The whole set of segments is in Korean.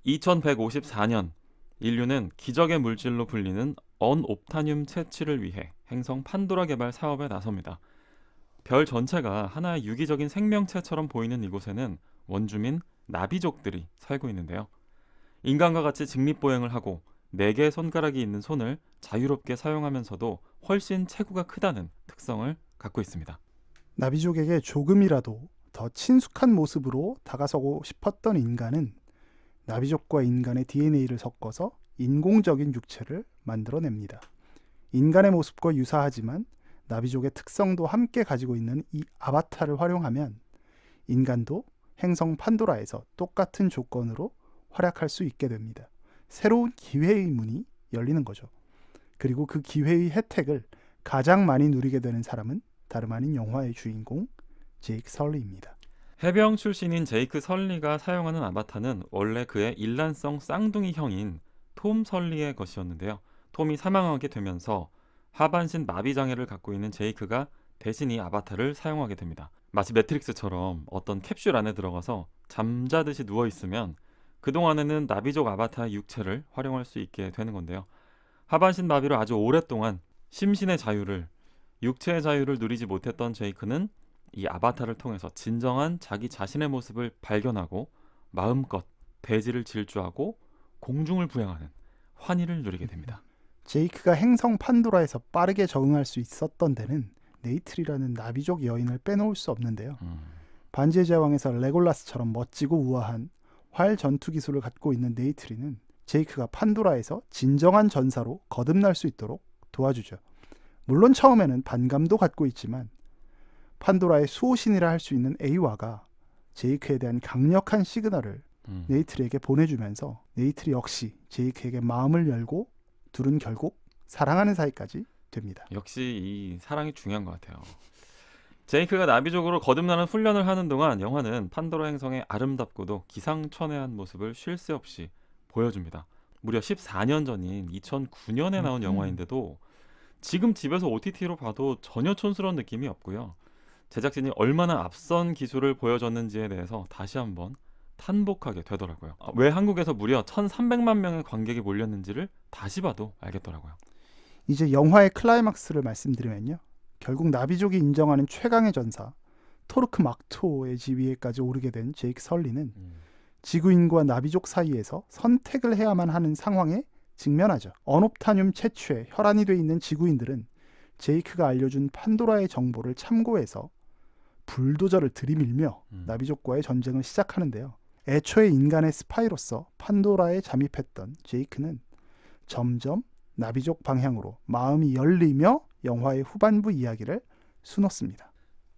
2154년 인류는 기적의 물질로 불리는 언옵타늄 채취를 위해 행성 판도라 개발 사업에 나섭니다. 별 전체가 하나의 유기적인 생명체처럼 보이는 이곳에는 원주민 나비족들이 살고 있는데요. 인간과 같이 직립보행을 하고 4개의 손가락이 있는 손을 자유롭게 사용하면서도 훨씬 체구가 크다는 특성을 갖고 있습니다. 나비족에게 조금이라도 더 친숙한 모습으로 다가서고 싶었던 인간은 나비족과 인간의 DNA를 섞어서 인공적인 육체를 만들어냅니다. 인간의 모습과 유사하지만 나비족의 특성도 함께 가지고 있는 이 아바타를 활용하면 인간도 행성 판도라에서 똑같은 조건으로 활약할 수 있게 됩니다. 새로운 기회의 문이 열리는 거죠. 그리고 그 기회의 혜택을 가장 많이 누리게 되는 사람은 다름 아닌 영화의 주인공 제이크 설리입니다. 해병 출신인 제이크 설리가 사용하는 아바타는 원래 그의 일란성 쌍둥이 형인 톰 설리의 것이었는데요. 톰이 사망하게 되면서 하반신 마비 장애를 갖고 있는 제이크가 대신 이 아바타를 사용하게 됩니다. 마치 매트릭스처럼 어떤 캡슐 안에 들어가서 잠자듯이 누워있으면 그동안에는 나비족 아바타의 육체를 활용할 수 있게 되는 건데요. 하반신 마비로 아주 오랫동안 심신의 자유를, 육체의 자유를 누리지 못했던 제이크는 이 아바타를 통해서 진정한 자기 자신의 모습을 발견하고 마음껏 대지를 질주하고 공중을 부양하는 환희를 누리게 됩니다. 제이크가 행성 판도라에서 빠르게 적응할 수 있었던 데는 네이트리라는 나비족 여인을 빼놓을 수 없는데요. 반지의 제왕에서 레골라스처럼 멋지고 우아한 활 전투 기술을 갖고 있는 네이트리는 제이크가 판도라에서 진정한 전사로 거듭날 수 있도록 도와주죠. 물론 처음에는 반감도 갖고 있지만 판도라의 수호신이라 할 수 있는 에이와가 제이크에 대한 강력한 시그널을 네이트리에게 보내주면서 네이트리 역시 제이크에게 마음을 열고 둘은 결국 사랑하는 사이까지 됩니다. 역시 이 사랑이 중요한 것 같아요. 제이크가 나비족으로 거듭나는 훈련을 하는 동안 영화는 판도라 행성의 아름답고도 기상천외한 모습을 쉴 새 없이 보여줍니다. 무려 14년 전인 2009년에 나온 영화인데도 지금 집에서 OTT로 봐도 전혀 촌스러운 느낌이 없고요. 제작진이 얼마나 앞선 기술을 보여줬는지에 대해서 다시 한번 탄복하게 되더라고요. 왜 한국에서 무려 1,300만 명의 관객이 몰렸는지를 다시 봐도 알겠더라고요. 이제 영화의 클라이막스를 말씀드리면요. 결국 나비족이 인정하는 최강의 전사 토르크 막토의 지위에까지 오르게 된 제이크 설리는 지구인과 나비족 사이에서 선택을 해야만 하는 상황에 직면하죠. 언옵타늄 채취에 혈안이 돼 있는 지구인들은 제이크가 알려준 판도라의 정보를 참고해서 불도저를 들이밀며 나비족과의 전쟁을 시작하는데요. 애초에 인간의 스파이로서 판도라에 잠입했던 제이크는 점점 나비족 방향으로 마음이 열리며 영화의 후반부 이야기를 수놓습니다.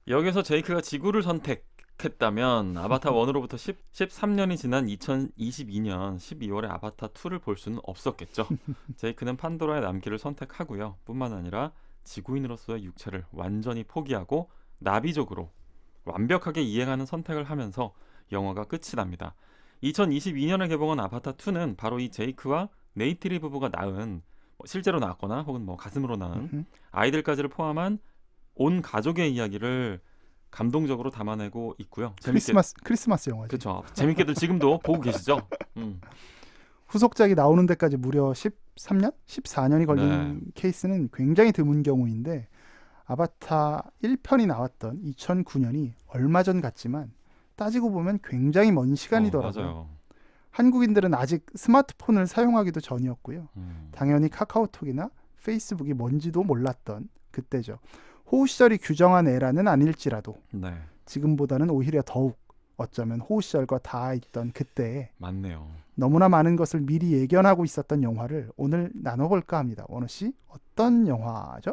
여기서 제이크가 지구를 선택했다면 아바타 1으로부터 13년이 지난 2022년 12월에 아바타 2를 볼 수는 없었겠죠. 제이크는 판도라의 남기를 선택하고요. 뿐만 아니라 지구인으로서의 육체를 완전히 포기하고 나비족으로 완벽하게 이행하는 선택을 하면서 영화가 끝이 납니다. 2022년에 개봉한 아바타 2는 바로 이 제이크와 네이트리 부부가 낳은 실제로 낳았거나 혹은 가슴으로 낳은 아이들까지를 포함한 온 가족의 이야기를 감동적으로 담아내고 있고요. 크리스마스 영화죠. 그렇죠. 재밌게들 지금도 보고 계시죠? 후속작이 나오는 데까지 무려 13년? 14년이 걸린 케이스는 굉장히 드문 경우인데 아바타 1편이 나왔던 2009년이 얼마 전 같지만 따지고 보면 굉장히 먼 시간이더라고요. 맞아요. 한국인들은 아직 스마트폰을 사용하기도 전이었고요. 당연히 카카오톡이나 페이스북이 뭔지도 몰랐던 그때죠. 호우 시절이 규정한 에라는 아닐지라도 지금보다는 오히려 더욱 어쩌면 호우 시절과 닿아 있던 그때에 맞네요. 너무나 많은 것을 미리 예견하고 있었던 영화를 오늘 나눠볼까 합니다. 원우 씨, 어떤 영화죠?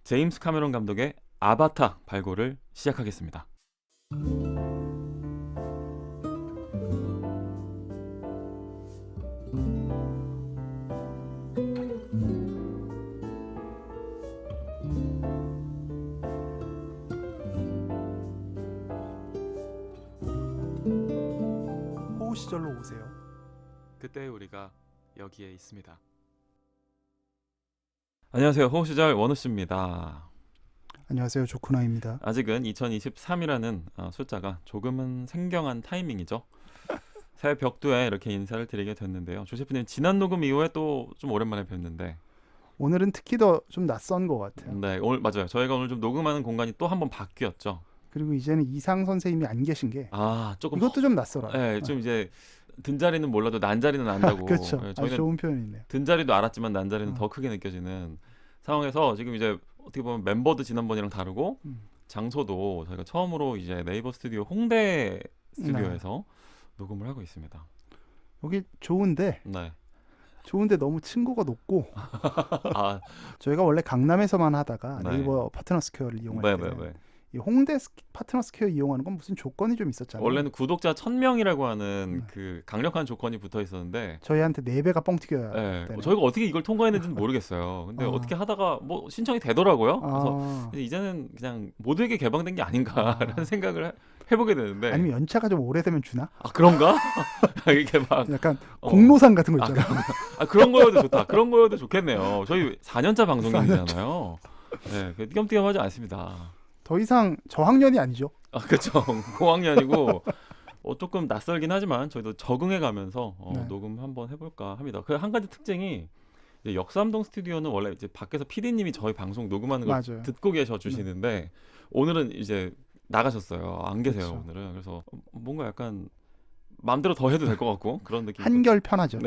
제임스 카메론 감독의 아바타 발굴을 시작하겠습니다. 호우 시절로 오세요. 그때 우리가 여기에 있습니다. 안녕하세요. 호우 시절 원우 씨입니다. 안녕하세요. 조쿠나입니다. 아직은 2023이라는 숫자가 조금은 생경한 타이밍이죠. 새 벽두에 이렇게 인사를 드리게 됐는데요. 조셰프님 지난 녹음 이후에 또 좀 오랜만에 뵙는데 오늘은 특히 더 좀 낯선 것 같아요. 네, 오늘 맞아요. 저희가 오늘 좀 녹음하는 공간이 또 한 번 바뀌었죠. 그리고 이제는 이상 선생님이 안 계신 게 아, 조금 이것도 좀 낯설어요. 네, 좀 이제 든자리는 몰라도 난자리는 안다고. 그렇죠. 네, 아주 저희는 좋은 표현이네요. 든자리도 알았지만 난자리는 어. 더 크게 느껴지는 상황에서 지금 이제 어떻게 보면 멤버도 지난번이랑 다르고 음. 장소도 저희가 처음으로 이제 네이버 스튜디오 홍대 스튜디오에서 녹음을 하고 있습니다. 여기 좋은데 네. 너무 층고가 높고 아, 저희가 원래 강남에서만 하다가 네. 네이버 파트너 스퀘어를 이용할 네, 때 네, 네. 이 홍대 파트너 스퀘어 이용하는 건 무슨 조건이 좀 있었잖아요. 원래는 구독자 1000명이라고 하는 네. 그 강력한 조건이 붙어 있었는데 저희한테 4배가 뻥 튀겨야 네, 되네요. 저희가 어떻게 이걸 통과했는지는 모르겠어요. 근데 아. 어떻게 하다가 뭐 신청이 되더라고요. 그래서 아, 이제는 그냥 모두에게 개방된 게 아닌가라는 생각을 해보게 되는데 아니면 연차가 좀 오래되면 주나? 아 그런가? 이게 막 약간 어. 공로상 같은 거 있잖아요. 그런 거여도 좋다. 그런 거여도 좋겠네요. 저희 4년차 방송인이잖아요. 네, 띄엄띄엄하지 않습니다. 더 이상 저학년이 아니죠. 아 그렇죠. 고학년이고 조금 낯설긴 하지만 저희도 적응해가면서 네. 녹음 한번 해볼까 합니다. 그 한 가지 특징이 이제 역삼동 스튜디오는 원래 이제 밖에서 PD님이 저희 방송 녹음하는 걸 맞아요. 듣고 계셔 주시는데 오늘은 이제 나가셨어요. 안 계세요 그쵸. 오늘은. 그래서 뭔가 약간 마음대로 더 해도 될 것 같고 그런 느낌. 한결 편하죠.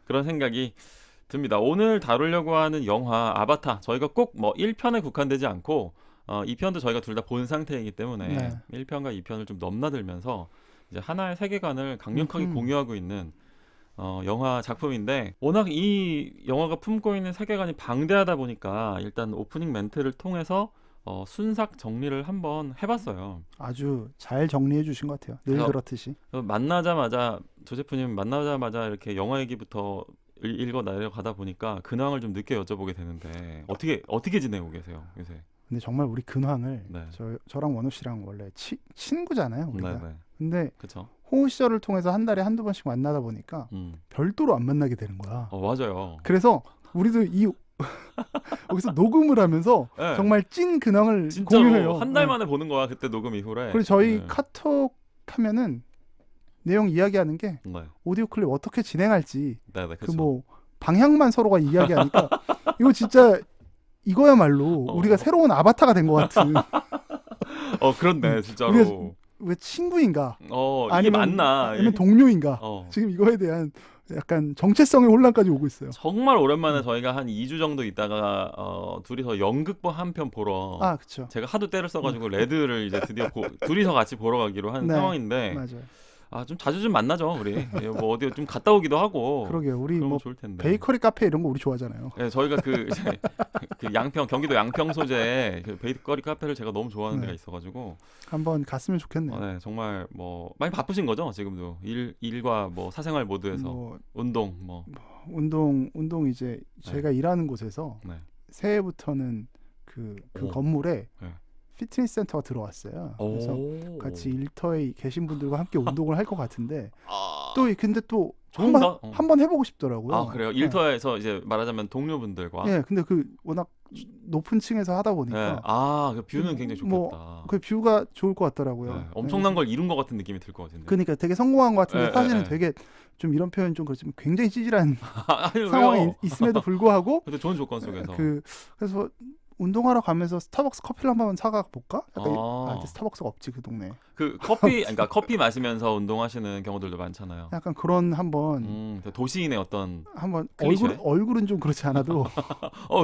그런 생각이 듭니다. 오늘 다루려고 하는 영화 아바타 저희가 꼭 뭐 1편에 국한되지 않고 2편도 저희가 둘 다 본 상태이기 때문에 네. 1편과 2편을 좀 넘나들면서 이제 하나의 세계관을 강력하게 공유하고 있는 영화 작품인데 워낙 이 영화가 품고 있는 세계관이 방대하다 보니까 일단 오프닝 멘트를 통해서 순삭 정리를 한번 해봤어요. 아주 잘 정리해 주신 것 같아요. 늘 그래서- 그렇듯이. 만나자마자 조제프님 만나자마자 이렇게 영화 얘기부터 읽어 내려가다 보니까 근황을 좀 늦게 여쭤보게 되는데 어떻게 지내고 계세요 요새? 근데 정말 우리 근황을 네. 저랑 원호 씨랑 원래 친구잖아요. 우리가. 네네. 근데 그렇죠. 호우 시절을 통해서 한 달에 한두 번씩 만나다 보니까 별도로 안 만나게 되는 거야. 맞아요. 그래서 우리도 여기서 녹음을 하면서 네. 정말 찐 근황을 진짜로 공유해요. 한 달 네. 만에 보는 거야 그때 녹음 이후에. 그리고 저희 네. 카톡 하면은 내용 이야기하는 게 네. 오디오 클립 어떻게 진행할지 네네. 그 그렇죠. 뭐 방향만 서로가 이야기하니까 이거 진짜 이거야말로 우리가 새로운 아바타가 된 것 같은. 그렇네 진짜로. 우리가 왜 친구인가? 이게 아니면 맞나? 아니면 동료인가? 어. 지금 이거에 대한 약간 정체성의 혼란까지 오고 있어요. 정말 오랜만에 저희가 한 2주 정도 있다가 둘이서 연극본 한 편 보러 아, 그렇죠. 제가 하도 때를 써가지고 레드를 이제 드디어 둘이서 같이 보러 가기로 한 네. 상황인데 맞아요. 좀 자주 좀 만나죠 우리. 뭐 어디 좀 갔다 오기도 하고. 그러게요. 우리 그러면 뭐 좋을 텐데. 베이커리 카페 이런 거 우리 좋아하잖아요. 네, 저희가 그 양평 경기도 양평 소재에 그 베이커리 카페를 제가 너무 좋아하는 네. 데가 있어가지고 한번 갔으면 좋겠네요. 네, 정말 뭐 많이 바쁘신 거죠 지금도 일과 뭐 사생활 모두에서 뭐 운동 뭐 운동 이제 제가 일하는 곳에서 네. 새해부터는 그 오. 건물에 네. 피트니스 센터가 들어왔어요. 그래서 같이 일터에 계신 분들과 함께 운동을 할 것 같은데 근데 또 좋은가? 한번 해보고 싶더라고요. 그래요? 일터에서 이제 말하자면 동료분들과 네, 근데 그 워낙 높은 층에서 하다 네. 보니까 그 뷰는 굉장히 뭐, 좋겠다. 그 뷰가 좋을 것 같더라고요. 네, 엄청난 네. 걸 이룬 것 같은 느낌이 들 것 같은데. 그러니까 되게 성공한 것 같은데 네, 사실은 네. 되게 좀 이런 표현 좀 그렇지만 굉장히 찌질한 아니, 상황이 왜요? 있음에도 불구하고 근데 좋은 조건 속에서. 그래서 운동하러 가면서 스타벅스 커피를 한번 사가 볼까? 약간 아. 근데 스타벅스가 없지 그 동네. 그 그러니까 커피 마시면서 운동하시는 경우들도 많잖아요. 약간 그런 한번 도시인의 어떤 클리셰? 얼굴은 좀 그렇지 않아도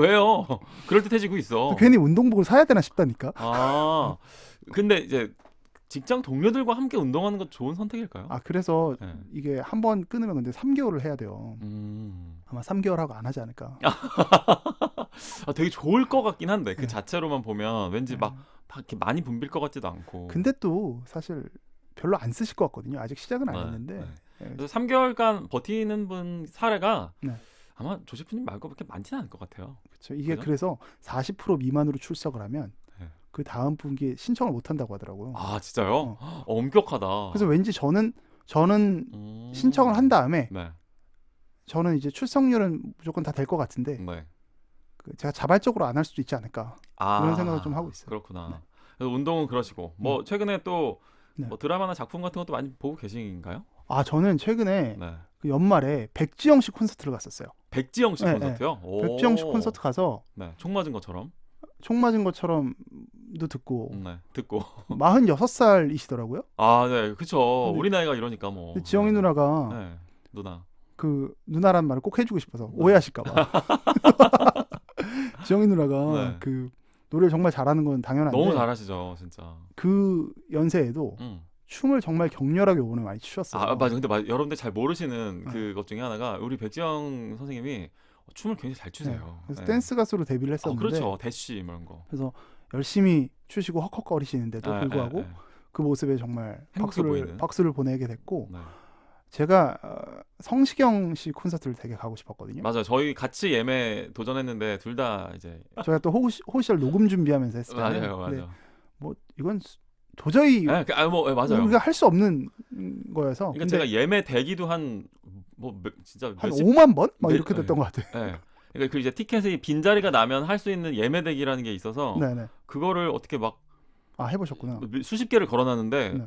왜요? 그럴 듯해지고 있어. 괜히 운동복을 사야 되나 싶다니까. 근데 이제 직장 동료들과 함께 운동하는 건 좋은 선택일까요? 그래서 네. 이게 한번 끊으면 근데 3개월을 해야 돼요. 아마 3개월 하고 안 하지 않을까. 되게 좋을 것 같긴 한데 그 네. 자체로만 보면 왠지 네. 막 이렇게 많이 붐빌 것 같지도 않고. 근데 또 사실 별로 안 쓰실 것 같거든요. 아직 시작은 안 네, 했는데. 네. 네. 그래서 3개월간 버티는 분 사례가 네. 아마 조셰프님 말고 그렇게 많지는 않을 것 같아요. 그렇죠. 이게 그죠? 그래서 40% 미만으로 출석을 하면 네. 그 다음 분기에 신청을 못 한다고 하더라고요. 진짜요? 엄격하다. 그래서 왠지 저는 신청을 한 다음에 네. 저는 이제 출석률은 무조건 다 될 것 같은데 네. 제가 자발적으로 안 할 수도 있지 않을까 이런 생각을 좀 하고 있어요. 그렇구나. 네. 그래서 운동은 그러시고 뭐 최근에 또 네. 뭐 드라마나 작품 같은 것도 많이 보고 계신가요? 아 저는 최근에 네. 그 연말에 백지영 씨 콘서트를 갔었어요. 백지영 씨 네, 콘서트요? 오. 백지영 씨 콘서트 가서 네. 총 맞은 것처럼. 총 맞은 것처럼도 듣고 네. 듣고. 46살이시더라고요. 아, 네. 그쵸. 근데 우리 나이가 이러니까 뭐. 지영이 네. 누나가 네. 누나. 그 누나란 말을 꼭 해주고 싶어서 네. 오해하실까봐. 지영이 누나가 네. 그 노래를 정말 잘하는 건 당연한데 너무 잘하시죠, 진짜. 그 연세에도 춤을 정말 격렬하게 오늘 많이 추셨어요. 아, 맞아. 근데 여러분들 잘 모르시는 네. 그것 중에 하나가 우리 백지영 선생님이 춤을 굉장히 잘 네. 추세요. 그래서 네. 댄스 가수로 데뷔를 했었는데 그렇죠. 대쉬 뭐 이런 거. 그래서 열심히 추시고 헉헉거리시는데도 예, 불구하고 예, 예. 그 모습에 정말 행복해 보이는. 박수를 보내게 됐고 네. 제가 성시경 씨 콘서트를 되게 가고 싶었거든요. 맞아요. 저희 같이 예매 도전했는데 둘 다 이제 저희가 또 호시절 녹음 준비하면서 했잖아요. 맞아요, 근데 맞아요. 뭐 이건 도저히 네, 뭐 맞아요. 우리가 할 수 없는 거여서 그러니까 근데 제가 예매 대기도 진짜 한 몇십 5만 번? 막 네, 이렇게 됐던 것 같아요. 예. 그러니까 그 이제 티켓이 빈 자리가 나면 할 수 있는 예매 대기라는 게 있어서 네네. 그거를 어떻게 막 아 해보셨구나. 수십 개를 걸어놨는데 네.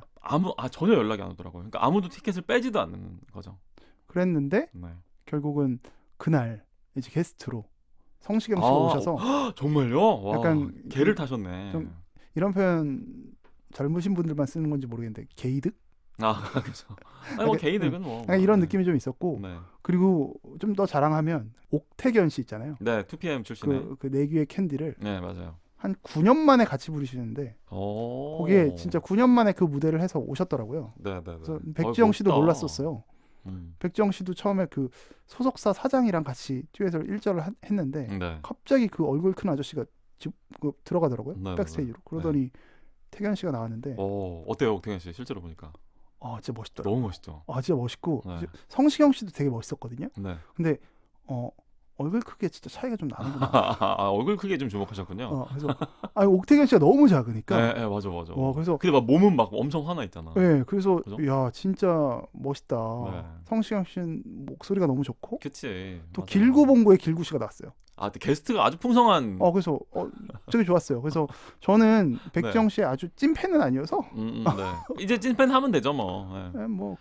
전혀 연락이 안 오더라고요. 그러니까 아무도 티켓을 빼지도 않는 거죠. 그랬는데 네. 결국은 그날 이제 게스트로 성시경 씨가 아, 오셔서 정말요? 와, 약간 개를 타셨네. 좀 이런 표현 젊으신 분들만 쓰는 건지 모르겠는데 게이득? 아, 그렇죠. 아니 뭐 개이득은 뭐 약간 이런 네. 느낌이 좀 있었고 네. 그리고 좀 더 자랑하면 옥태견 씨 있잖아요. 네, 2PM 출신의. 그 내귀의 캔디를 네, 맞아요. 한 9년 만에 같이 부르시는데 오. 거기에 진짜 9년 만에 그 무대를 해서 오셨더라고요. 네, 네, 네. 그래서 백지영 씨도 멋있다. 몰랐었어요. 음. 백지영 씨도 처음에 그 소속사 사장이랑 같이 듀엣을 1절을 했는데 네. 갑자기 그 얼굴 큰 아저씨가 들어가더라고요. 네, 백스테이지로. 그러더니 태견 씨가 나왔는데 어때요, 옥태현 씨 실제로 보니까? 진짜 멋있더라고요. 너무 멋있죠. 진짜 멋있고 네. 성시경 씨도 되게 멋있었거든요. 네. 근데 얼굴 크기에 진짜 차이가 좀 나는구나. 얼굴 크기에 좀 주목하셨군요. 그래서 옥태견 씨가 너무 작으니까. 네, 맞아. 그래서 근데 막 몸은 막 엄청 하나 있잖아. 네, 그래서 그죠? 야 진짜 멋있다. 네. 성시경 씨는 목소리가 너무 좋고 그치. 또 맞아. 길구봉구의 길구 씨가 나왔어요. 또 게스트가 아주 풍성한. 그래서 되게 좋았어요. 그래서 저는 백지영 씨의 아주 찐팬은 아니어서 네. 이제 찐팬 하면 되죠, 뭐. 네. 뭐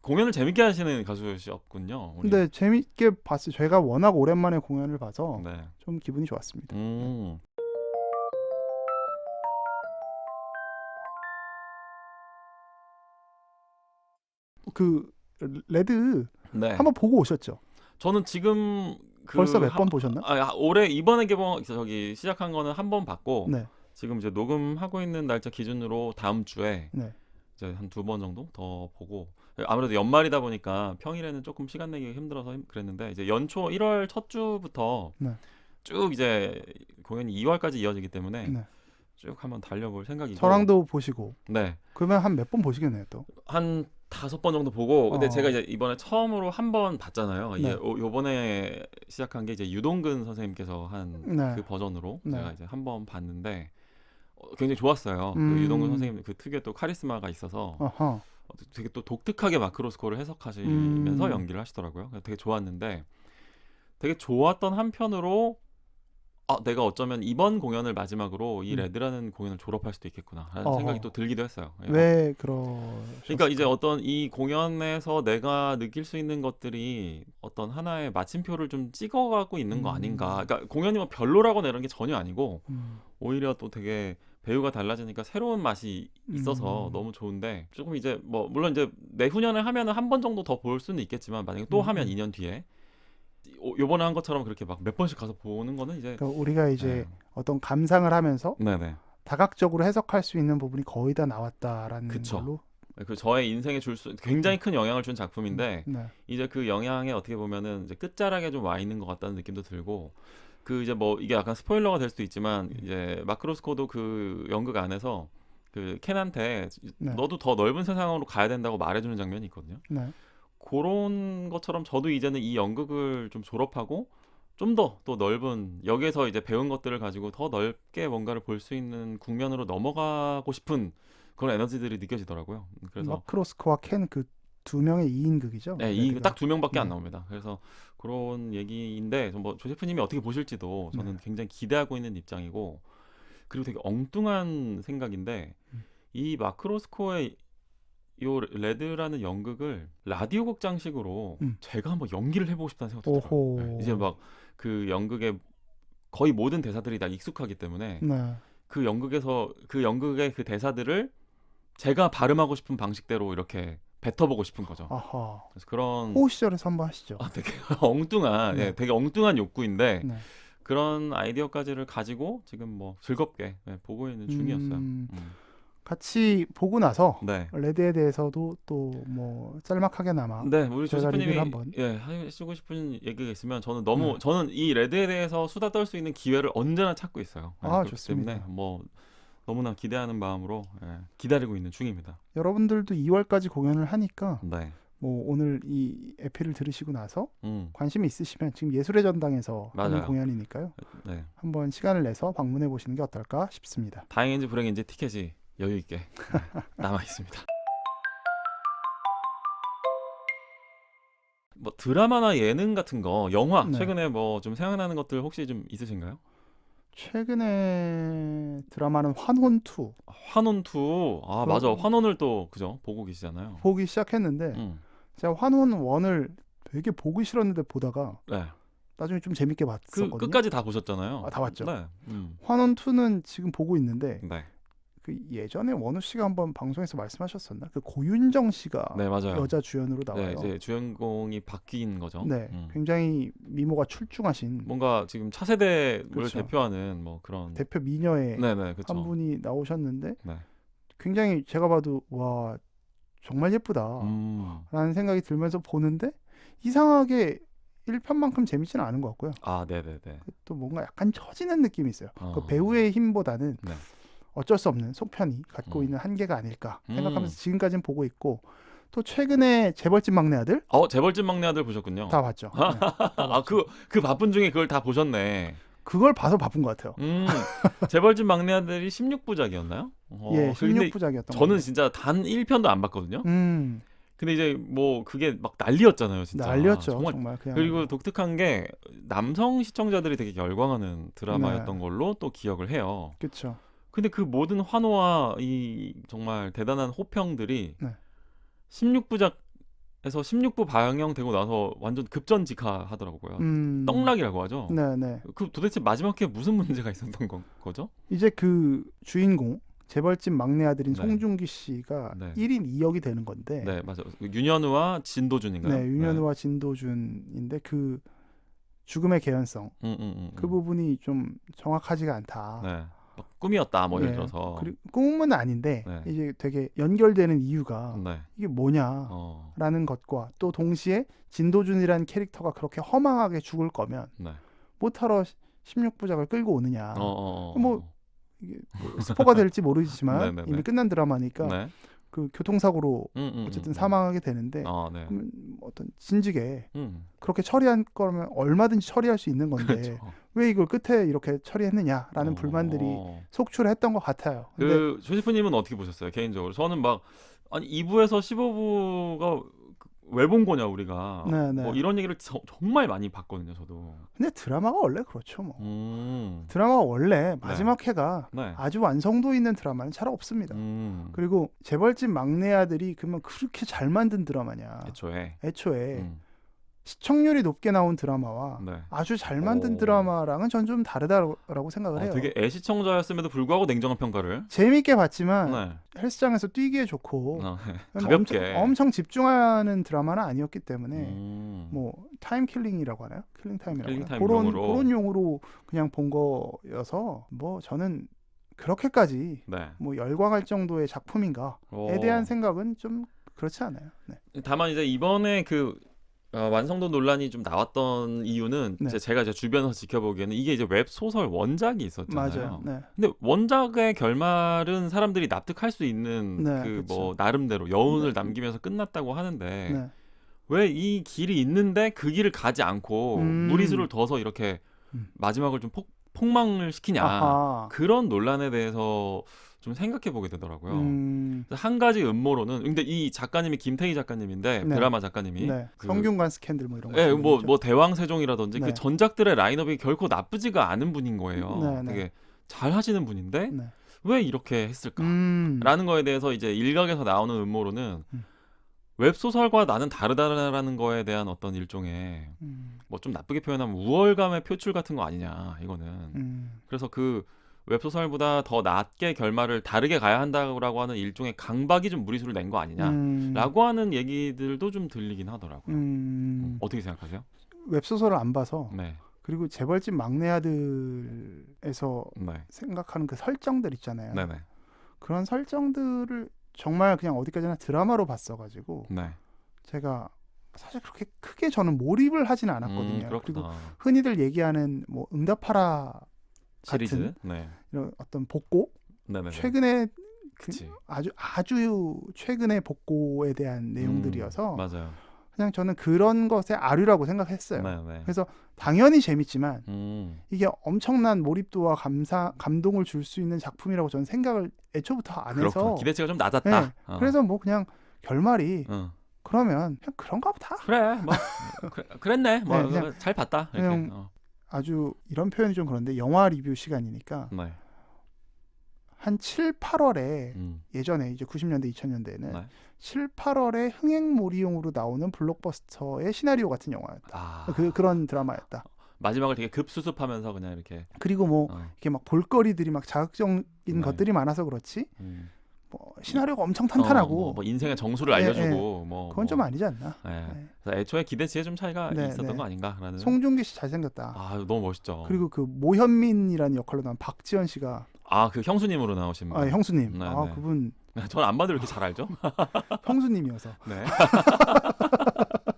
공연을 재밌게 하시는 가수셨군요. 우리. 근데 재밌게 봤어요. 제가 워낙 오랜만에 공연을 봐서 네. 좀 기분이 좋았습니다. 그 레드 네. 한번 보고 오셨죠? 저는 지금 벌써 몇 번 보셨나? 올해 이번에 시작한 거는 한 번 봤고 네. 지금 이제 녹음하고 있는 날짜 기준으로 다음 주에 네. 이제 한 2번 정도 더 보고 아무래도 연말이다 보니까 평일에는 조금 시간 내기 힘들어서 그랬는데 이제 연초 1월 첫 주부터 네. 쭉 이제 공연이 2월까지 이어지기 때문에 네. 쭉 한번 달려볼 생각이고. 저랑도 보시고. 네. 그러면 한 몇 번 보시겠네요, 또. 한 5번 정도 보고 근데 제가 이제 이번에 처음으로 한 번 봤잖아요. 이게 네. 요번에 시작한 게 이제 유동근 선생님께서 한 네. 그 버전으로 네. 제가 이제 한 번 봤는데 굉장히 좋았어요. 그 유동근 선생님 그 특유의 또 카리스마가 있어서 어허. 되게 또 독특하게 마크로스코어를 해석하시면서 연기를 하시더라고요. 그래서 되게 좋았는데 되게 좋았던 한편으로 내가 어쩌면 이번 공연을 마지막으로 이 레드라는 공연을 졸업할 수도 있겠구나라는 생각이 또 들기도 했어요. 왜 그러니까 이제 어떤 이 공연에서 내가 느낄 수 있는 것들이 어떤 하나의 마침표를 좀 찍어가고 있는 거 아닌가. 그러니까 공연이 뭐 별로라거나 이런 게 전혀 아니고 오히려 또 되게 배우가 달라지니까 새로운 맛이 있어서 너무 좋은데 조금 이제 뭐 물론 이제 내후년에 하면은 한 번 정도 더 볼 수는 있겠지만 만약에 또 하면 2년 뒤에 요번에 한 것처럼 그렇게 막 몇 번씩 가서 보는 거는 이제 그러니까 우리가 이제 어떤 감상을 하면서 네네. 다각적으로 해석할 수 있는 부분이 거의 다 나왔다라는 그쵸. 걸로. 그 저의 인생에 굉장히 큰 영향을 준 작품인데 네. 이제 그 영향에 어떻게 보면은 이제 끝자락에 좀 와 있는 것 같다는 느낌도 들고 그 이제 뭐 이게 약간 스포일러가 될 수도 있지만 이제 마크로스코도 그 연극 안에서 그 켄한테 네. 너도 더 넓은 세상으로 가야 된다고 말해주는 장면이 있거든요. 네. 그런 것처럼 저도 이제는 이 연극을 좀 졸업하고 좀 더 또 넓은 여기에서 이제 배운 것들을 가지고 더 넓게 뭔가를 볼 수 있는 국면으로 넘어가고 싶은 그런 에너지들이 느껴지더라고요. 그래서 마크로스코와 켄 그 두 명의 2인극이죠. 네, 딱 2명밖에 안 네. 나옵니다. 그래서 그런 얘기인데 뭐 조세프님이 어떻게 보실지도 저는 굉장히 기대하고 있는 입장이고 그리고 되게 엉뚱한 생각인데 이 마크로스코의 요 레드라는 연극을 라디오 극장식으로 제가 한번 연기를 해보고 싶다는 생각도 들어요. 오호. 네, 이제 막 그 연극의 거의 모든 대사들이 다 익숙하기 때문에 네. 그 연극의 그 대사들을 제가 발음하고 싶은 방식대로 이렇게 뱉어보고 싶은 거죠. 아하. 그래서 그런 호우 시절에서 한번 하시죠. 되게 엉뚱한, 네. 예, 되게 엉뚱한 욕구인데 네. 그런 아이디어까지를 가지고 지금 뭐 즐겁게 보고 있는 중이었어요. 같이 보고 나서 네. 레드에 대해서도 또 뭐 짤막하게나마 네, 우리 조 제가 셰프님이 리뷰를 한번. 하시고 싶은 얘기가 있으면 저는 네. 저는 이 레드에 대해서 수다 떨 수 있는 기회를 언제나 찾고 있어요. 네, 그렇기 좋습니다. 때문에 뭐 너무나 기대하는 마음으로 기다리고 있는 중입니다. 여러분들도 2월까지 공연을 하니까 네. 뭐 오늘 이 에피를 들으시고 나서 음, 관심이 있으시면 지금 예술의 전당에서 하는 맞아요. 공연이니까요. 네. 한번 시간을 내서 방문해 보시는 게 어떨까 싶습니다. 다행인지 불행인지 티켓이 여유 있게 남아 있습니다. 뭐 드라마나 예능 같은 거, 영화 네. 최근에 뭐 좀 생각나는 것들 혹시 좀 있으신가요? 최근에 드라마는 환혼2 환혼2. 아, 그- 맞아. 환혼을 또 그죠? 보고 계시잖아요. 보기 시작했는데 음. 제가 환혼1을 되게 보기 싫었는데 보다가 네. 나중에 좀 재밌게 그 봤었거든요. 끝까지 다 보셨잖아요. 다 봤죠. 네. 환혼2는 지금 보고 있는데 네. 그 예전에 원우 씨가 한번 방송에서 말씀하셨었나? 그 고윤정 씨가 네, 맞아요. 여자 주연으로 네, 나와요. 이제 주인공이 바뀐 거죠. 네, 굉장히 미모가 출중하신 뭔가 지금 차세대를 그렇죠. 대표하는 뭐 그런 대표 미녀의 네네, 그렇죠. 한 분이 나오셨는데 네. 굉장히 제가 봐도 와 정말 예쁘다라는 생각이 들면서 보는데 이상하게 1편만큼 재밌지는 않은 것 같고요. 아, 네네네. 또 뭔가 약간 처지는 느낌이 있어요. 어. 그 배우의 힘보다는 네. 어쩔 수 없는 속편이 갖고 음. 있는 한계가 아닐까 음. 생각하면서 지금까지는 보고 있고 또 최근에 재벌집 막내 아들 재벌집 막내 아들 보셨군요. 다 봤죠. 네, 다 아, 봤죠. 그 바쁜 중에 그걸 다 보셨네. 그걸 봐서 바쁜 것 같아요. 재벌집 막내 아들이 16부작이었나요? 예, 근데 16부작이었던 저는 진짜 단 1편도 안 봤거든요. 근데 이제 뭐 그게 막 난리였잖아요, 진짜. 난리였죠. 정말. 정말 그냥 그리고 독특한 게 남성 시청자들이 되게 열광하는 드라마였던 걸로 또 기억을 해요. 그렇죠. 근데 그 모든 환호와 이 정말 대단한 호평들이 네. 16부작에서 16부 방영되고 나서 완전 급전직하하더라고요. 떡락이라고 하죠. 네네. 그 도대체 마지막 회에 무슨 문제가 있었던 거죠? 이제 그 주인공 재벌집 막내 아들인 네. 송중기 씨가 네. 1인 2역이 되는 건데 네, 맞아. 윤현우와 진도준인가요? 네, 윤현우와 진도준인데 그 죽음의 개연성 그 부분이 좀 정확하지가 않다. 네. 막 꿈이었다, 뭐 예를 예, 들어서. 그리고 꿈은 아닌데 네. 이제 되게 연결되는 이유가 네. 이게 뭐냐라는 것과 또 동시에 진도준이라는 캐릭터가 그렇게 허망하게 죽을 거면 네. 못하러 16부작을 끌고 오느냐. 뭐 이게 뭐 스포가 될지 모르지만 네네네. 이미 끝난 드라마니까 네. 그 교통사고로 어쨌든 사망하게 되는데 네. 그러면 어떤 진즉에 음. 그렇게 처리한 거면 얼마든지 처리할 수 있는 건데 그렇죠. 왜 이걸 끝에 이렇게 처리했느냐라는 불만들이 속출했던 것 같아요. 근데 그 조세프님은 어떻게 보셨어요, 개인적으로? 저는 막 아니 2부에서 15부가 왜 본 거냐 우리가 네네. 뭐 이런 얘기를 정말 많이 봤거든요, 저도. 근데 드라마가 원래 그렇죠, 뭐. 음. 드라마가 원래 마지막 회가 네. 아주 완성도 있는 드라마는 잘 없습니다. 그리고 재벌집 막내 아들이 그러면 그렇게 잘 만든 드라마냐? 애초에 시청률이 높게 나온 드라마와 네. 아주 잘 만든 드라마랑은 전 좀 다르다라고 생각을 해요. 되게 애시청자였음에도 불구하고 냉정한 평가를. 재밌게 봤지만 네. 헬스장에서 뛰기에 좋고 가볍게 엄청 집중하는 드라마는 아니었기 때문에 음. 뭐 타임 킬링이라고 하나요? 킬링 타임이라고 킬링 하나요? 타임 용어로. 그런 용어로 그냥 본 거여서 뭐 저는 그렇게까지 네. 뭐 열광할 정도의 작품인가에 대한 생각은 좀 그렇지 않아요. 네. 다만 이제 이번에 그 완성도 논란이 좀 나왔던 이유는 네. 제가 이제 주변에서 지켜보기에는 이게 이제 웹 소설 원작이 있었잖아요. 맞아요. 네. 근데 원작의 결말은 사람들이 납득할 수 있는 네, 그 그쵸. 뭐 나름대로 여운을 네. 남기면서 끝났다고 하는데 네. 왜 이 길이 있는데 그 길을 가지 않고 무리수를 둬서 이렇게 마지막을 좀 폭망을 시키냐. 아하. 그런 논란에 대해서 좀 생각해 보게 되더라고요. 한 가지 음모로는 근데 이 작가님이 김태희 작가님인데 네. 드라마 작가님이 네. 그 성균관 스캔들 뭐 이런 거. 예, 뭐 대왕세종이라든지 네. 그 전작들의 라인업이 결코 나쁘지가 않은 분인 거예요. 네, 네. 되게 잘 하시는 분인데 네. 왜 이렇게 했을까? 음. 라는 거에 대해서 이제 일각에서 나오는 음모론은 음. 웹소설과 나는 다르다라는 거에 대한 어떤 일종의 뭐 좀 나쁘게 표현하면 우월감의 표출 같은 거 아니냐 이거는. 그래서 그 웹소설보다 더 낮게 결말을 다르게 가야 한다고 하는 일종의 강박이 좀 무리수를 낸 거 아니냐라고 하는 얘기들도 좀 들리긴 하더라고요. 어떻게 생각하세요? 웹소설을 안 봐서 네. 그리고 재벌집 막내 아들에서 네. 생각하는 그 설정들 있잖아요. 네네. 그런 설정들을 정말 그냥 어디까지나 드라마로 봤어가지고 네. 제가 사실 그렇게 크게 저는 몰입을 하진 않았거든요. 그리고 그렇구나. 흔히들 얘기하는 뭐 응답하라 시리즈. 같은 네. 이런 어떤 복고 네네. 최근에 그치. 아주 최근의 복고에 대한 내용들이어서 맞아요. 그냥 저는 그런 것의 아류라고 생각했어요. 네네. 그래서 당연히 재밌지만 이게 이게 엄청난 몰입도와 감동을 줄 수 있는 작품이라고 저는 생각을 애초부터 안 해서 기대치가 좀 낮았다. 네, 그래서 뭐 그냥 결말이 어. 그러면 그냥 그런가 보다. 그래 뭐 그랬네. 뭐 네, 그냥 잘 봤다. 이렇게. 그냥 아주 이런 표현이 좀 그런데 영화 리뷰 시간이니까 네. 한 7, 8월에 음. 예전에 이제 90년대 2000년대에는 네. 7, 8월에 흥행몰이용으로 나오는 블록버스터의 시나리오 같은 영화였다. 아. 그런 드라마였다. 마지막을 되게 급수습하면서 그냥 이렇게. 그리고 뭐 이렇게 막 볼거리들이 막 자극적인 네. 것들이 많아서 그렇지. 음. 뭐 시나리오가 엄청 탄탄하고 뭐 인생의 정수를 알려주고 네. 뭐 그건 좀 아니지 않나. 네. 네. 그래서 애초에 기대치에 좀 차이가 네, 있었던 네. 거 아닌가라는. 송중기 씨 잘생겼다. 아 너무 멋있죠. 그리고 그 모현민이라는 역할로 나온 박지현 씨가 그 형수님으로 나오신 분. 형수님. 네, 아 네. 그분 저는 안 봐도 이렇게 잘 알죠. 형수님이어서. 네.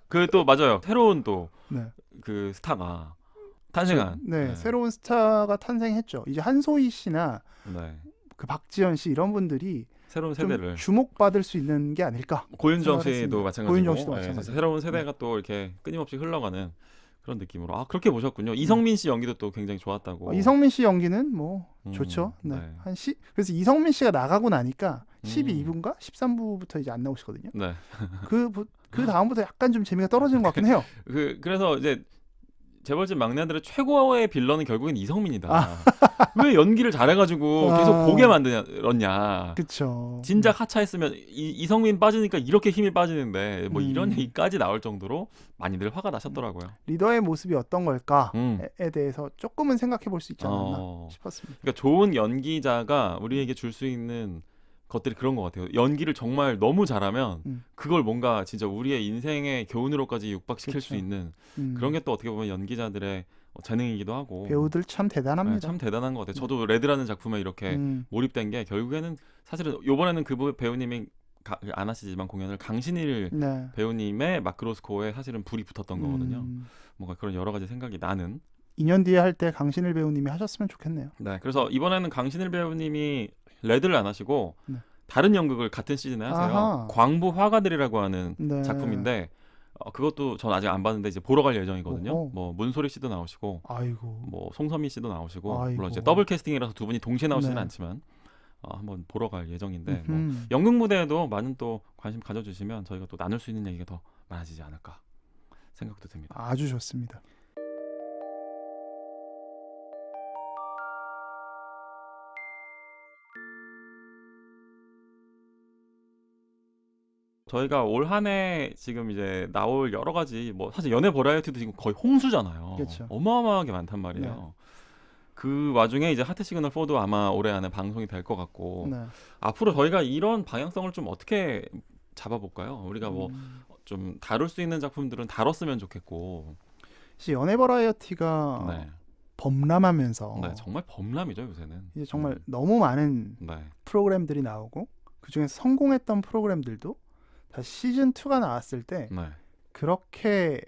그 또 맞아요. 새로운 또 네. 그 스타가 탄생한. 네, 새로운 스타가 탄생했죠. 이제 한소희 씨나 네. 그 박지현 씨 이런 분들이 새로운 좀 세대를. 주목받을 수 있는 게 아닐까. 고윤정 생각을 씨도 했습니다. 마찬가지고. 고윤정 씨도 네, 마찬가지고. 새로운 세대가 또 이렇게 끊임없이 흘러가는 그런 느낌으로. 그렇게 보셨군요. 이성민 씨 연기도 또 굉장히 좋았다고. 이성민 씨 연기는 뭐 좋죠. 네. 네. 그래서 이성민 씨가 나가고 나니까 12부인가 13부부터 이제 안 나오시거든요. 네. 그 다음부터 약간 좀 재미가 떨어지는 것 같긴 해요. 그래서 이제 재벌집 막내들의 최고의 빌런은 결국엔 이성민이다. 왜 연기를 잘해가지고 계속 보게 만들었냐. 그렇죠. 진작 하차했으면 이성민 빠지니까 이렇게 힘이 빠지는데 뭐 이런 음. 얘기까지 나올 정도로 많이들 화가 나셨더라고요. 리더의 모습이 어떤 걸까에 대해서 조금은 생각해 볼 수 있지 않았나 싶었습니다. 그러니까 좋은 연기자가 우리에게 줄 수 있는 것들이 그런 것 같아요. 연기를 정말 너무 잘하면 그걸 뭔가 진짜 우리의 인생의 교훈으로까지 육박시킬 그쵸. 수 있는 그런 게 또 어떻게 보면 연기자들의 재능이기도 하고. 배우들 참 대단합니다. 네, 참 대단한 것 같아요. 저도 레드라는 작품에 이렇게 몰입된 게 결국에는 사실은 이번에는 그 배우님이 안 하시지만 공연을 강신일 네. 배우님의 마크로스코어에 사실은 불이 붙었던 거거든요. 뭔가 그런 여러 가지 생각이 나는. 2년 뒤에 할 때 강신일 배우님이 하셨으면 좋겠네요. 네, 그래서 이번에는 강신일 배우님이 레드를 안 하시고 네. 다른 연극을 같은 시즌에 하세요. 아하. 광부 화가들이라고 하는 네. 작품인데 그것도 전 아직 안 봤는데 이제 보러 갈 예정이거든요. 오호. 뭐 문소리 씨도 나오시고 아이고. 뭐 송선미 씨도 나오시고 아이고. 물론 이제 더블 캐스팅이라서 두 분이 동시에 나오시지는 네. 않지만 한번 보러 갈 예정인데 뭐 음흠. 연극 무대에도 많은 또 관심 가져주시면 저희가 또 나눌 수 있는 얘기가 더 많아지지 않을까 생각도 듭니다. 아주 좋습니다. 저희가 올 한 해 지금 이제 나올 여러 가지 뭐 사실 연애 버라이어티도 지금 거의 홍수잖아요. 그렇죠. 어마어마하게 많단 말이에요. 네. 그 와중에 이제 하트 시그널 4도 아마 올해 안에 방송이 될 것 같고 네. 앞으로 저희가 이런 방향성을 좀 어떻게 잡아볼까요? 우리가 뭐 좀 다룰 수 있는 작품들은 다뤘으면 좋겠고. 사실 연애 버라이어티가 네. 범람하면서 네, 정말 범람이죠 요새는. 이제 정말 너무 많은 네. 프로그램들이 나오고 그중에서 성공했던 프로그램들도 다시 시즌 2가 나왔을 때 네. 그렇게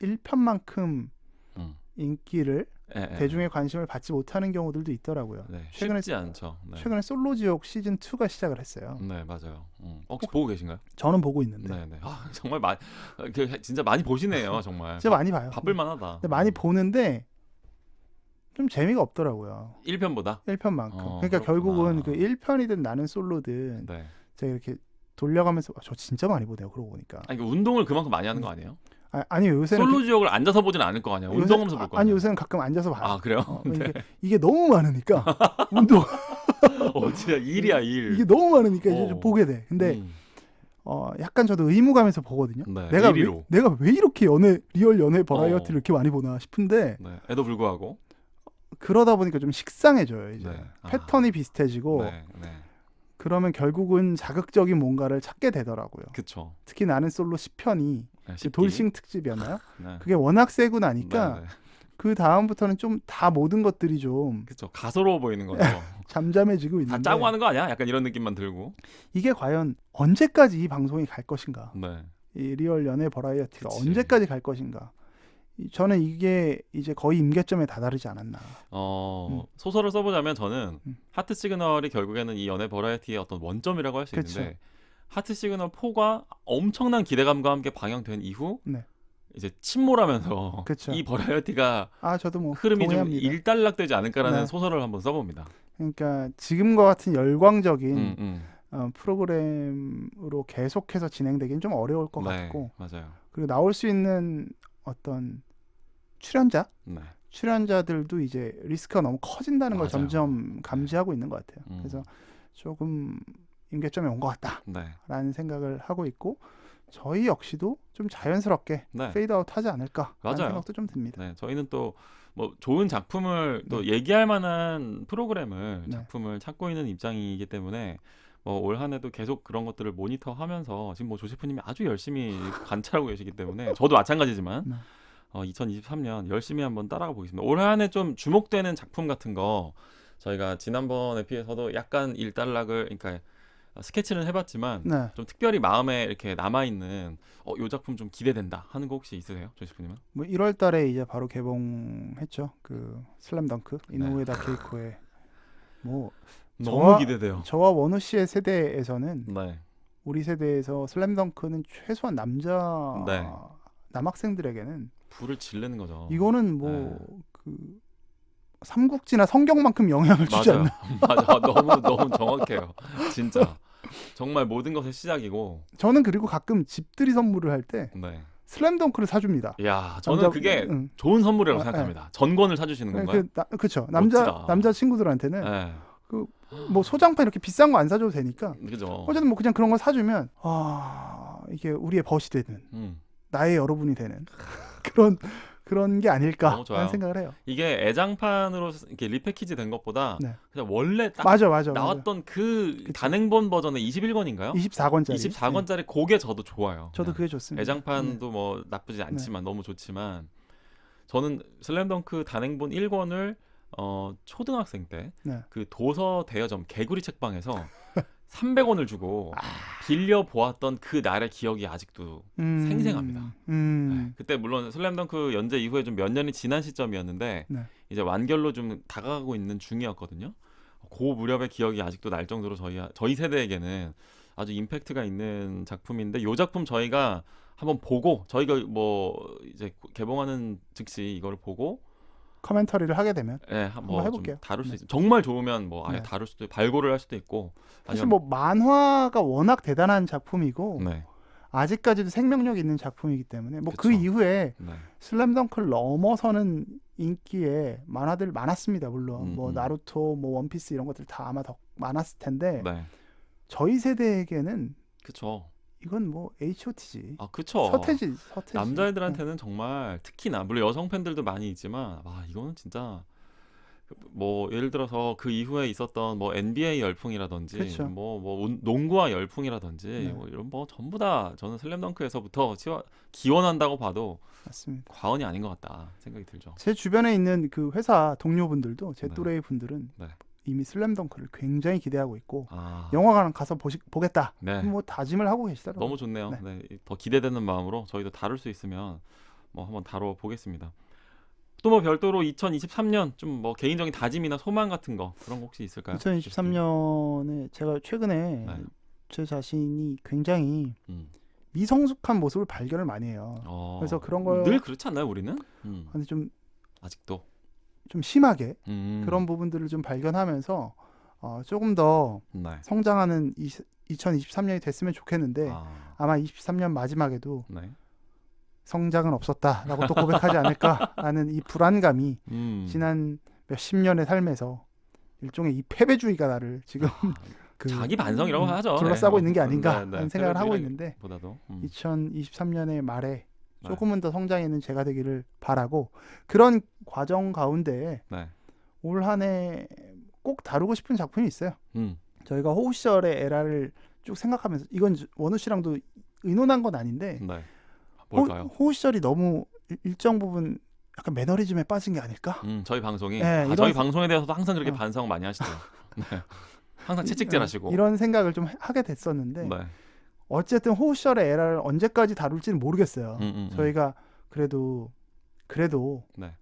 1편만큼 음. 인기를 예, 예. 대중의 관심을 받지 못하는 경우들도 있더라고요. 네, 최근에 쉽지 않죠. 네. 최근에 솔로지옥 시즌 2가 시작을 했어요. 네, 맞아요. 혹시 보고 계신가요? 저는 보고 있는데 네, 네. 정말 진짜 많이 보시네요, 정말. 진짜 많이 봐요. 바쁠 만하다. 근데 많이 보는데 좀 재미가 없더라고요. 1편보다? 1편만큼. 그러니까 그렇구나. 결국은 그 1편이든 나는 솔로든 네. 제가 이렇게 돌려가면서 저 진짜 많이 보네요. 그러고 보니까. 아니, 운동을 그만큼 많이 하는 거 아니에요? 아니요, 요새는 솔로 지역을 앉아서 보지는 않을 거 아니에요. 운동하면서 볼 거 아니에요. 아니 요새는 가끔 앉아서 봐요. 그래요? 이게 너무 많으니까 운동 진짜 일이야 일. 이게 너무 많으니까 이제 좀 어. 보게 돼. 근데 음. 약간 저도 의무감에서 보거든요. 네, 내가 왜, 1위로. 내가 왜 이렇게 리얼 연애 버라이어티를 이렇게 많이 보나 싶은데 네. 에도 불구하고. 그러다 보니까 좀 식상해져요. 이제 네. 패턴이 비슷해지고 네. 네. 그러면 결국은 자극적인 뭔가를 찾게 되더라고요. 그쵸. 특히 나는 솔로 10편이 네, 그 10기. 돌싱 특집이었나요? 네. 그게 워낙 세고 나니까 네, 네. 그 다음부터는 좀 다 모든 것들이 좀 그쵸. 가소로워 보이는 거죠. 잠잠해지고 다 있는데 짜고 하는 거 아니야? 약간 이런 느낌만 들고. 이게 과연 언제까지 이 방송이 갈 것인가? 네. 이 리얼 연애 버라이어티가 그치. 언제까지 갈 것인가? 저는 이게 이제 거의 임계점에 다다르지 않았나. 소설을 써보자면 저는 음. 하트 시그널이 결국에는 이 연애 버라이어티의 어떤 원점이라고 할 수 있는데 하트 시그널 4가 엄청난 기대감과 함께 방영된 이후 네. 이제 침몰하면서 그쵸. 이 버라이어티가 저도 뭐 흐름이 좀 동의합니다. 일단락되지 않을까라는 네. 소설을 한번 써봅니다. 그러니까 지금과 같은 열광적인 음. 프로그램으로 계속해서 진행되긴 좀 어려울 것 네, 같고 맞아요. 그리고 나올 수 있는 어떤 네. 출연자들도 이제 리스크가 너무 커진다는 걸 맞아요. 점점 감지하고 있는 것 같아요. 음. 그래서 조금 임계점에 온 것 같다라는 네. 생각을 하고 있고 저희 역시도 좀 자연스럽게 네. 페이드아웃 하지 않을까라는 맞아요. 생각도 좀 듭니다. 네, 저희는 또 뭐 좋은 작품을 또 네. 얘기할 만한 프로그램을 네. 작품을 찾고 있는 입장이기 때문에 뭐 올 한해도 계속 그런 것들을 모니터하면서 지금 뭐 조세프님이 아주 열심히 관찰하고 계시기 때문에 저도 마찬가지지만 네. 2023년 열심히 한번 따라가 보겠습니다. 올 한해 좀 주목되는 작품 같은 거 저희가 지난번 에피에서도 약간 일단락을 그러니까 스케치는 해봤지만 네. 좀 특별히 마음에 이렇게 남아있는 요 작품 좀 기대된다 하는 거 혹시 있으세요, 조세프님은? 뭐 1월 달에 이제 바로 개봉했죠. 그 슬램덩크 네. 이노우에다 케이코의 뭐 너무 기대돼요. 저와 원우 씨의 세대에서는 네. 우리 세대에서 슬램덩크는 최소한 네. 남학생들에게는 불을 지르는 거죠. 이거는 뭐 네. 그 삼국지나 성경만큼 영향을 주지 맞아요. 않나. 맞아. 너무 정확해요. 진짜. 정말 모든 것의 시작이고. 저는 그리고 가끔 집들이 선물을 할 때 네. 슬램덩크를 사줍니다. 야, 저는 그게 응. 좋은 선물이라고 아, 생각합니다. 전권을 사주시는 건가요? 그렇죠. 멋지다. 남자 친구들한테는 네. 뭐 소장판 이렇게 비싼 거 안 사줘도 되니까 그죠. 어쨌든 뭐 그냥 그런 거 사주면 이게 우리의 벗이 되는 나의 여러분이 되는 그런 게 너무 아닐까 좋아요. 하는 생각을 해요. 이게 애장판으로 이렇게 리패키지 된 것보다 네. 그냥 원래 딱 맞아. 나왔던 그 그쵸. 단행본 버전의 21권인가요? 24권짜리. 24권짜리 그게 저도 좋아요. 저도 그냥. 그게 좋습니다. 애장판도 뭐 나쁘지 않지만 너무 좋지만 저는 슬램덩크 단행본 1권을 초등학생 때 그 네. 도서 대여점 개구리 책방에서 300원을 주고 빌려 보았던 그 날의 기억이 아직도 생생합니다. 네, 그때 물론 슬램덩크 연재 이후에 좀 몇 년이 지난 시점이었는데 네. 이제 완결로 좀 다가가고 있는 중이었거든요. 그 무렵의 기억이 아직도 날 정도로 저희 세대에게는 아주 임팩트가 있는 작품인데 이 작품 저희가 한번 보고 저희가 뭐 이제 개봉하는 즉시 이거를 보고 커멘터리를 하게 되면 뭐 해볼게요. 좀 다룰 수 네. 있어요. 정말 좋으면 뭐 아예 네. 다룰 수도 발굴을 할 수도 있고 사실 뭐 만화가 워낙 대단한 작품이고 네. 아직까지도 생명력 있는 작품이기 때문에 뭐 그 그쵸. 이후에 네. 슬램덩크를 넘어서는 인기의 만화들 많았습니다. 물론 뭐 나루토, 뭐 원피스 이런 것들 다 아마 더 많았을 텐데 네. 저희 세대에게는 그쵸. 이건 뭐 H.O.T.지. 그쵸. 서태지. 남자애들한테는 정말 특히나 물론 여성 팬들도 많이 있지만 와 이거는 진짜 뭐 예를 들어서 그 이후에 있었던 뭐 NBA 열풍이라든지 그쵸. 뭐 농구와 열풍이라든지 네. 뭐 이런 뭐 전부 다 저는 슬램덩크에서부터 기원한다고 봐도 맞습니다. 과언이 아닌 것 같다 생각이 들죠. 제 주변에 있는 그 회사 동료분들도 제 네. 또래의 분들은 네. 이미 슬램덩크를 굉장히 기대하고 있고 아, 영화관 가서 보겠다. 네. 뭐 다짐을 하고 계시더라고요. 너무 좋네요. 네. 네. 더 기대되는 마음으로 저희도 다룰 수 있으면 뭐 한번 다뤄 보겠습니다. 또 뭐 별도로 2023년 좀 뭐 개인적인 다짐이나 소망 같은 거 그런 거 혹시 있을까요? 2023년에 제가 최근에 네. 제 자신이 굉장히 음. 미성숙한 모습을 발견을 많이 해요. 그래서 그런 걸 늘 그렇지 않나요, 우리는? 근데 좀 아직도. 심하게 그런 그런 부분들을 좀 발견하면서 조금 더 네. 성장하는 2023년이 됐으면 좋겠는데 아마 23년 마지막에도 네. 성장은 없었다라고 또 고백하지 않을까라는 이 불안감이 음. 지난 몇십 년의 삶에서 일종의 이 패배주의가 나를 지금 그 자기 반성이라고 하죠. 둘러싸고 네. 있는 게 아닌가 네, 네. 하는 생각을 하고 있는데 보다도 2023년의 말에 네. 조금은 더 성장하는 제가 되기를 바라고 그런 과정 가운데 네. 올 한 해 꼭 다루고 싶은 작품이 있어요. 음. 저희가 호우 시절의 에라를 쭉 생각하면서 이건 원우 씨랑도 의논한 건 아닌데 네. 뭘까요? 호우 시절이 너무 일정 부분 약간 매너리즘에 빠진 게 아닐까? 저희 방송이 네, 이런 저희 방송에 대해서도 항상 그렇게 어. 반성 많이 하시죠. 네. 항상 채찍질하시고. 이런 생각을 좀 하게 됐었는데 네. 어쨌든 호우 시절의 에라를 언제까지 다룰지는 모르겠어요. 저희가 그래도 네.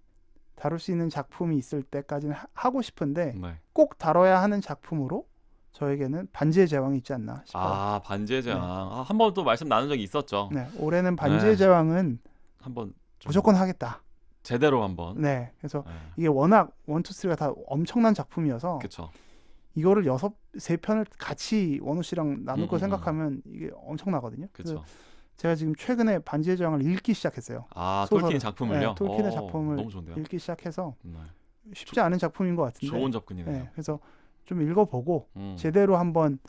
다룰 수 있는 작품이 있을 때까지는 하고 싶은데 네. 꼭 다뤄야 하는 작품으로 저에게는 반지의 제왕이 있지 않나 싶어요. 아, 반지의 제왕. 네. 한 번 또 말씀 나눈 적이 있었죠. 네, 올해는 반지의 네. 제왕은 한번 좀 무조건 하겠다. 제대로 한번. 네, 그래서 네. 이게 워낙 1, 2, 3가 다 엄청난 작품이어서 그렇죠. 이거를 3편을 같이 원우 씨랑 나눌 거 음. 생각하면 이게 엄청나거든요. 그렇죠. 제가 지금 최근에 반지의 제왕을 읽기 시작했어요. 아, 소설. 톨킨 작품을요? 네, 톨킨의 작품을 너무 좋은데요. 읽기 시작해서 네. 쉽지 않은 작품인 것 같은데 좋은 접근이네요. 네, 그래서 좀 읽어보고 음. 제대로 한번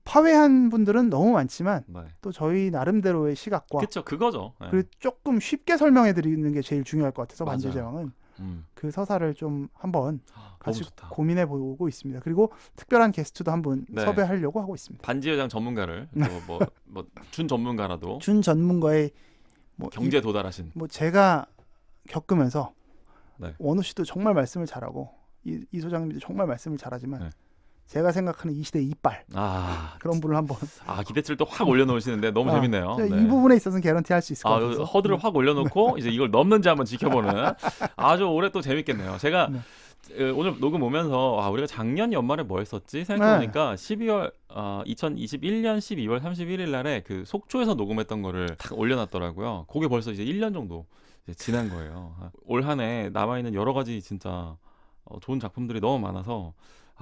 파회한 분들은 너무 많지만 네. 또 저희 나름대로의 시각과 그렇죠. 그거죠. 네. 그리고 조금 쉽게 설명해 드리는 게 제일 중요할 것 같아서 반지의 맞아요. 제왕은 음. 그 서사를 좀 한번 너무 같이 좋다. 고민해 보고 있습니다. 그리고 특별한 게스트도 한분 네. 섭외하려고 하고 있습니다. 반지의 제왕 전문가를 준 전문가라도 준 전문가의 뭐 경제 도달하신. 뭐 제가 겪으면서 네. 원우 씨도 정말 말씀을 잘하고 이 소장님도 정말 말씀을 잘하지만 네. 제가 생각하는 이 시대 이빨 아, 그런 분을 한번 기대치를 또 확 올려놓으시는데 너무 재밌네요. 제가 네. 이 부분에 있어서는 개런티 할 수 있을 것 같아서 허들을 확 올려놓고 이제 이걸 넘는지 한번 지켜보는 아주 올해 또 재밌겠네요. 제가 네. 오늘 녹음 오면서 우리가 작년 연말에 뭐 했었지 생각해보니까 2021년 12월 31일 날에 그 속초에서 녹음했던 거를 딱 올려놨더라고요. 그게 벌써 이제 1년 정도 이제 지난 거예요. 올 한 해 남아있는 여러 가지 진짜 좋은 작품들이 너무 많아서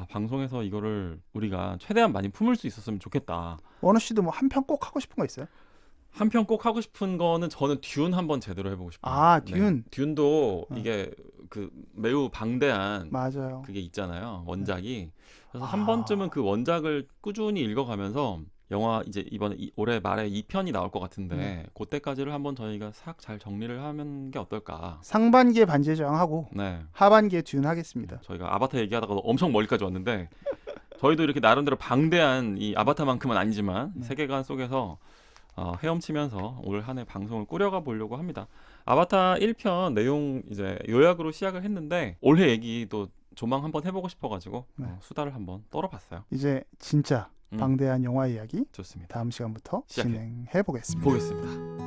방송에서 이거를 우리가 최대한 많이 품을 수 있었으면 좋겠다. 원우 씨도 뭐 한 편 꼭 하고 싶은 거 있어요? 한 편 꼭 하고 싶은 거는 저는 듄 한번 제대로 해보고 싶어요. 아, 듄. 듄도 이게 그 매우 방대한 맞아요. 그게 있잖아요. 원작이. 그래서 한 번쯤은 그 원작을 꾸준히 읽어가면서 영화 이제 이번에 올해 말에 2편이 나올 것 같은데 그때까지를 한번 저희가 싹 잘 정리를 하는 게 어떨까. 상반기에 반지의 제왕하고 네. 하반기에 듄 하겠습니다. 저희가 아바타 얘기하다가 엄청 멀리까지 왔는데 저희도 이렇게 나름대로 방대한 이 아바타만큼은 아니지만 세계관 속에서 헤엄치면서 올 한 해 방송을 꾸려가 보려고 합니다. 아바타 1편 내용 이제 요약으로 시작을 했는데 올해 얘기도 조망 한번 해보고 싶어가지고 수다를 한번 떨어봤어요. 이제 진짜 방대한 영화 이야기 좋습니다. 다음 시간부터 시작해. 진행해 보겠습니다. 보겠습니다.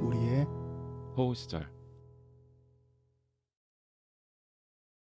우리의 호우 시절.